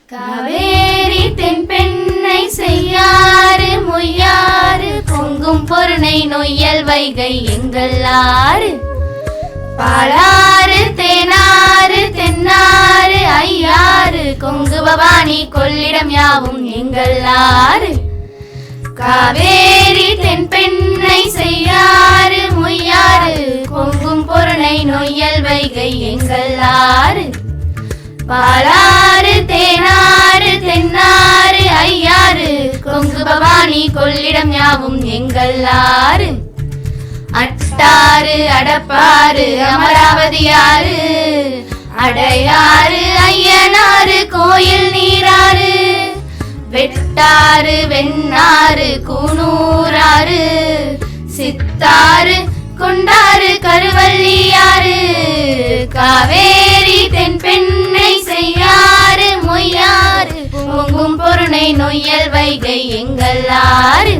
காவேரி தென்பெண்ணை செய்யாறு மொய்யாறு பொங்கும் பொருணை நொய்யல் வைகை எங்கள் ஆறு பாலாறு தேனாறு தென்னாறு ஐயாறு கொங்கு பவானி கொள்ளிடம் யாவும் எங்கள் ஆறு காவேரி தென்பெண்ணை செய்யாறு மொய்யாறு பொங்கும் பொருணை நொய்யல் வைகை எங்கள் ஆறு பாலாறு தேனாறு தென்னாறு ஐயாறு கொங்கு பவானி கொள்ளிடம் யாவும் எங்கள் ஆறு அட்டாறு அடப்பாறு அமராவதி ஆறு அடையாறு ஐயனாறு கோயில் நீராறு வெட்டாறு வெண்ணாறு கூனூராறு சித்தாறு கொண்டாறு கருவள்ளியாறு காவேரி தென்பெண்ணை செய்யாறு மொய்யாறு பொங்கும் பொருணை நொய்யல் வைகை எங்கள் ஆறு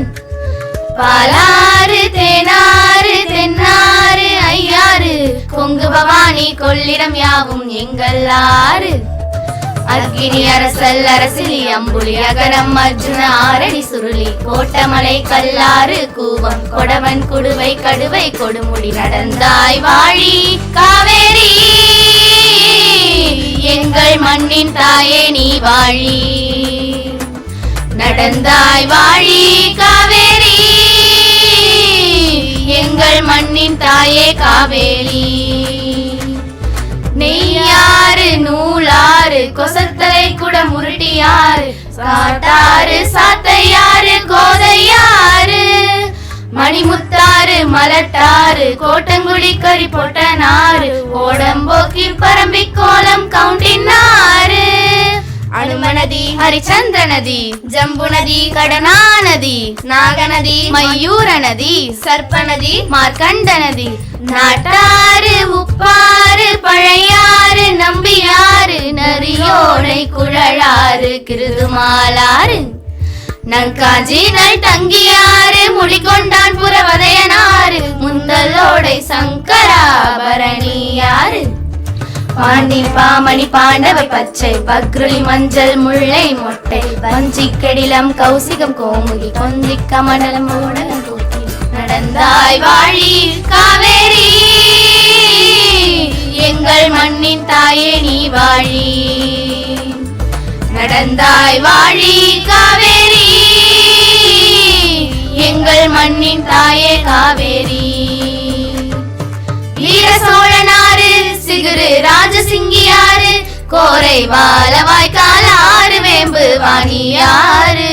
பாலாறு தேனாறு தென்னாறு ஐயாறு கொங்கு பவானி கொள்ளிடம் யாவும் எங்கள் ஆறு அக்கினி அரசல் அரசிலி அம்புலி அகரம் அர்ஜுன ஆரணி சுருளி கோட்டமலை கல்லாறு கூவம் கொடவன் குடுவை கடுவை கொடுமுடி நடந்தாய் வாழி காவேரி எங்கள் மண்ணின் தாயே நீ வாழி நடந்தாய் வாழி காவேரி எங்கள் மண்ணின் தாயே காவேரி நெய்யாறு நூலாறு கொசத்தலை குட முருட்டியாறு சாட்டாறு சாத்தையாறு கோதையாறு மணிமுத்தாறு மலட்டாறு கோட்டங்குடி கரி பொட்டனாறு கோடம்போக்கி பரம்பி கோலம் கவுண்டினாறு அனுமநதி ஹரிச்சந்திர நதி ஜம்பு நதி கடனா நதி நாகநதி மயூர நதி சர்ப்ப நதி மார்க்கண்ட நதி நாட்டாறு உப்பாறு பழையாறு நம்பியாறு நரியோடை குழலாறு கிருதுமாலாறு நங்காஞ்சி நல் தங்கியாறு முடிகொண்டான் புறவதையனாறு முந்தலோடை சங்கராபரணியாறு பாண்டி பாமணி பாண்டவ பச்சை பக்ருளி மஞ்சள் முல்லை மொட்டை வஞ்சி கெடிலம் கௌசிகம் கோமுகி கொந்திக்க மண்டலம் ஊடகம் தூக்கி நடந்தாய் வாழி காவேரி எங்கள் மண்ணின் தாயே நீ வாழி நடந்தாய் வாழி காவேரி எங்கள் மண்ணின் தாயே காவேரி வீர சோழனாறு சிகுரு ராஜசிங்கியாறு கோரை வாழவாய்க்காலாறு வேம்பு வாணியாறு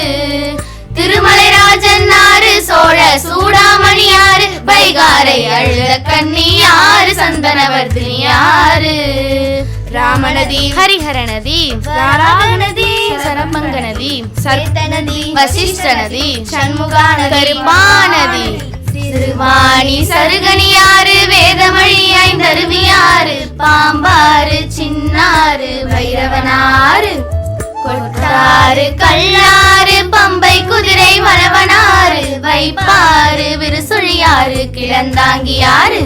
திருமலை ராஜன் ஆறு சோழ சூடாமணியாறு வைகாரை அழுத கன்னியாறு சந்தனவர்தினியாறு ராமநதி ஹரிஹர நதி நதி சரபங்க நதி சர்த்த நதி வசிஷ்ட நதி சண்முகா கருப்பா நதி திருவாணி சருகணியாறு வேதமொழி ஐந்தருவியாறு பாம்பாறு சின்னாறு வைரவனாறு கொட்டாறு கல்லாறு பம்பை குதிரை வளவனாறு வைப்பாறு விருசுழியாறு கிளந்தாங்கியாறு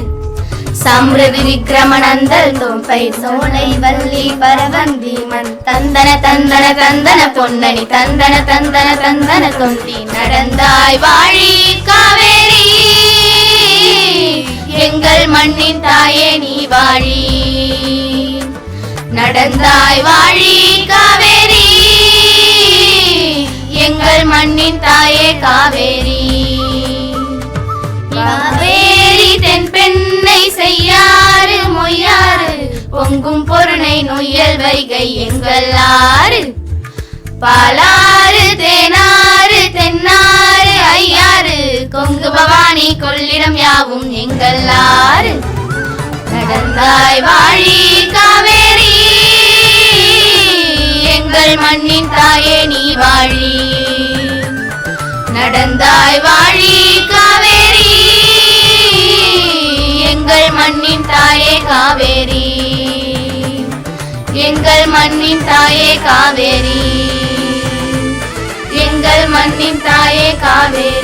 சம்ருதி விக்ரமநந்தல் தோம்பை சோலை வள்ளி பரவந்தி மன் தந்தன தந்தன தந்தன பொன்னணி தந்தன தந்தன தந்தன தொந்தி நடந்தாய் வாழி காவேரி எங்கள் மண்ணின் தாயே நீ வாழி நடந்தாய் வாழி காவேரி எங்கள் மண்ணின் தாயே காவேரி காவேரி தென்பெண்ணை செய்யாறு மொய்யாறு பொங்கும் பொருணை நொய்யல் வைகை எங்கள் ஆறு பாலாறு தேனாறு தென்னாறு ஐயாறு கொங்கு பவானி கொள்ளிடம் யாவும் எங்கள் ஆறு நடந்தாய் வாழி காவேரி எங்கள் மண்ணின் தாயே நீ வாழி நடந்தாய் வாழி காவேரி எங்கள் மண்ணின் தாயே காவேரி எங்கள் மண்ணின் தாயே காவேரி எங்கள் மண்ணின் தாயே காவேரி